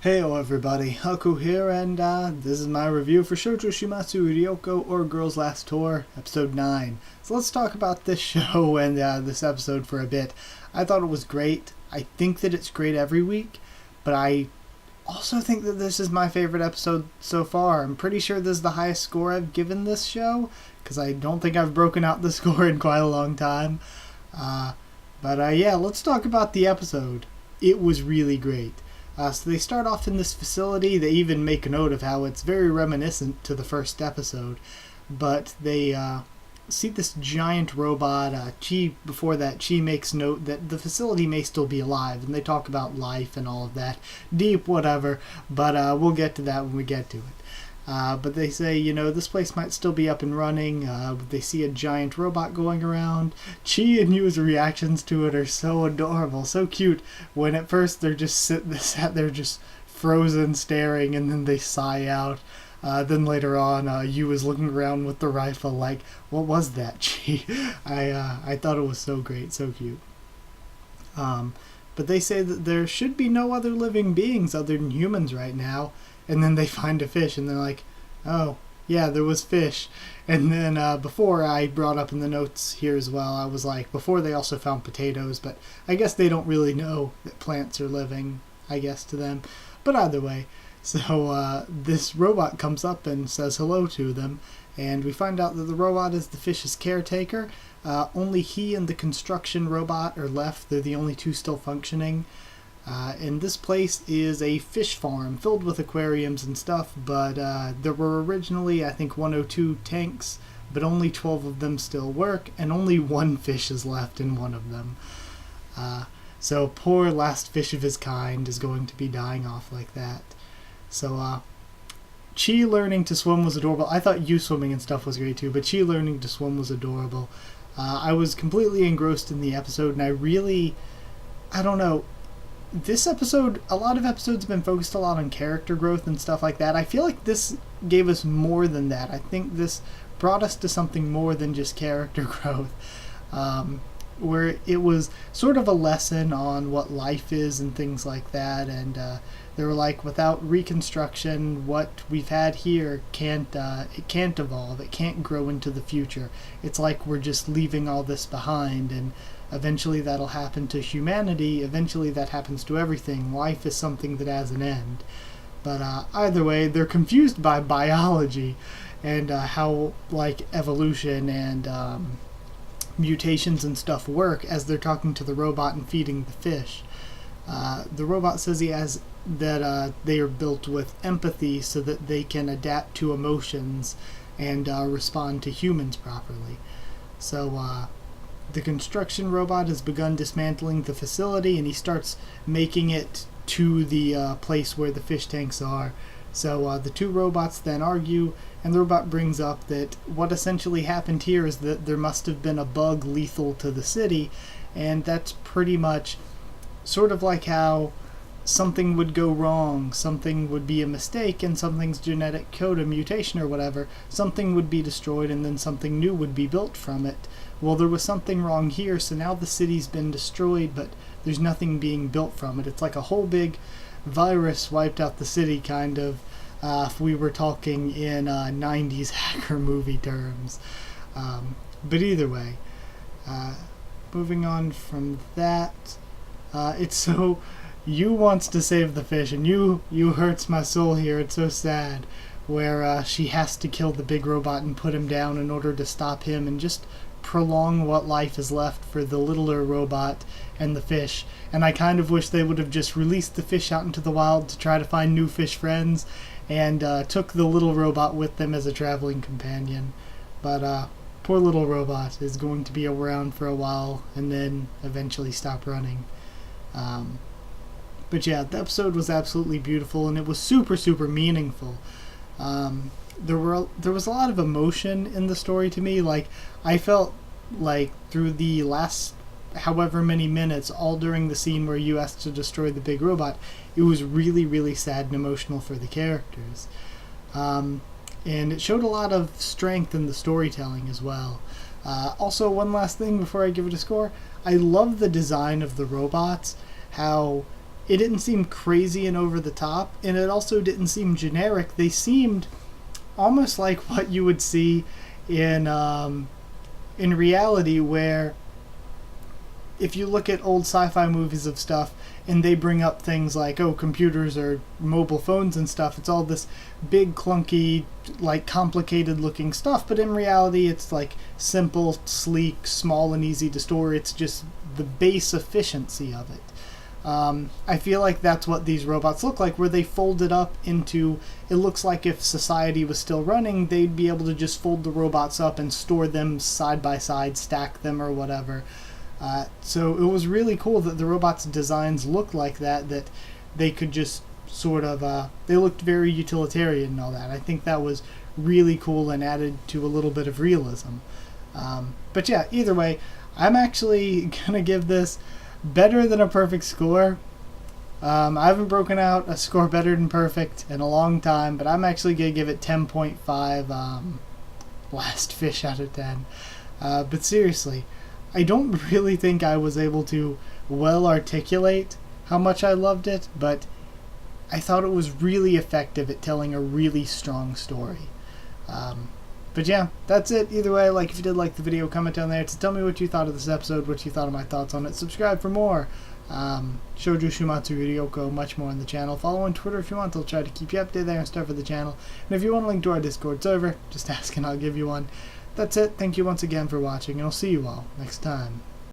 Heyo everybody, Haku here, and this is my review for Shoujo Shimatsu Ryoko or Girls Last Tour, episode 9. So let's talk about this show and this episode for a bit. I thought it was great. I think that it's great every week, but I also think that this is my favorite episode so far. I'm pretty sure this is the highest score I've given this show, because I don't think I've broken out the score in quite a long time. But yeah, let's talk about the episode. It was really great. So they start off in this facility. They even make a note of how it's very reminiscent to the first episode. But they see this giant robot. Before that, Chi makes note that the facility may still be alive. And they talk about life and all of that. Deep, whatever. But we'll get to that when we get to it. But they say, this place might still be up and running. They see a giant robot going around. Chi and Yu's reactions to it are so adorable, so cute. When at first they're just sat there just frozen staring, and then they sigh out. Then later on, Yu is looking around with the rifle like, what was that, Chi? I thought it was so great, so cute. But they say that there should be no other living beings other than humans right now. And then they find a fish, and they're like, oh, yeah, there was fish. And then before, I brought up in the notes here as well, I was like, before they also found potatoes, but I guess they don't really know that plants are living, I guess, to them. But either way, so this robot comes up and says hello to them, and we find out that the robot is the fish's caretaker. Only he and the construction robot are left. They're the only two still functioning. And this place is a fish farm filled with aquariums and stuff, but there were originally, I think, 102 tanks, but only 12 of them still work, and only one fish is left in one of them. So poor last fish of his kind is going to be dying off like that. So Chi learning to swim was adorable. I thought Yu swimming and stuff was great too, but Chi learning to swim was adorable. I was completely engrossed in the episode, and I don't know, this episode, a lot of episodes have been focused a lot on character growth and stuff like that. I feel like this gave us more than that. I think this brought us to something more than just character growth, where it was sort of a lesson on what life is and things like that. And they were like, without reconstruction, what we've had here can't evolve. It can't grow into the future. It's like we're just leaving all this behind, and eventually that'll happen to humanity. Eventually that happens to everything. Life is something that has an end. But either way, they're confused by biology and how evolution and mutations and stuff work as they're talking to the robot and feeding the fish. The robot says that they are built with empathy so that they can adapt to emotions and respond to humans properly. So the construction robot has begun dismantling the facility, and he starts making it to the place where the fish tanks are. So the two robots then argue, and the robot brings up that what essentially happened here is that there must have been a bug lethal to the city, and that's pretty much sort of like how something would go wrong, something would be a mistake, and something's genetic code, a mutation or whatever, something would be destroyed and then something new would be built from it. Well, there was something wrong here, so now the city's been destroyed, but there's nothing being built from it. It's like a whole big virus wiped out the city, kind of, if we were talking in 90s hacker movie terms. But either way, moving on from that, it's so... Yu wants to save the fish, and Yu hurts my soul here. It's so sad, where she has to kill the big robot and put him down in order to stop him and just prolong what life is left for the littler robot and the fish. And I kind of wish they would have just released the fish out into the wild to try to find new fish friends, and took the little robot with them as a traveling companion. But poor little robot is going to be around for a while and then eventually stop running. But yeah, the episode was absolutely beautiful, and it was super, super meaningful. There was a lot of emotion in the story to me. Like, I felt like through the last however many minutes, all during the scene where Yu has to destroy the big robot, it was really, really sad and emotional for the characters. And it showed a lot of strength in the storytelling as well. Also, one last thing before I give it a score, I love the design of the robots, how it didn't seem crazy and over the top, and it also didn't seem generic. They seemed almost like what you would see in reality, where if you look at old sci-fi movies of stuff and they bring up things like, oh, computers or mobile phones and stuff, it's all this big, clunky, like complicated looking stuff, but in reality it's like simple, sleek, small and easy to store. It's just the base efficiency of it. I feel like that's what these robots look like, where they fold it up into, it looks like if society was still running, they'd be able to just fold the robots up and store them side by side, stack them or whatever. So it was really cool that the robots' designs looked like that they could just sort of, they looked very utilitarian and all that. I think that was really cool and added to a little bit of realism. But yeah, either way, I'm actually going to give this better than a perfect score. I haven't broken out a score better than perfect in a long time, but I'm actually going to give it 10.5 blast fish out of 10. But seriously, I don't really think I was able to well articulate how much I loved it, but I thought it was really effective at telling a really strong story. But yeah, that's it. Either way, like if you did like the video, comment down there to tell me what you thought of this episode, what you thought of my thoughts on it. Subscribe for more Shoujo Shumatsu Ryoko, much more on the channel. Follow on Twitter if you want. I'll try to keep you updated there and stuff for the channel. And if you want a link to our Discord server, just ask and I'll give you one. That's it. Thank you once again for watching, and I'll see you all next time.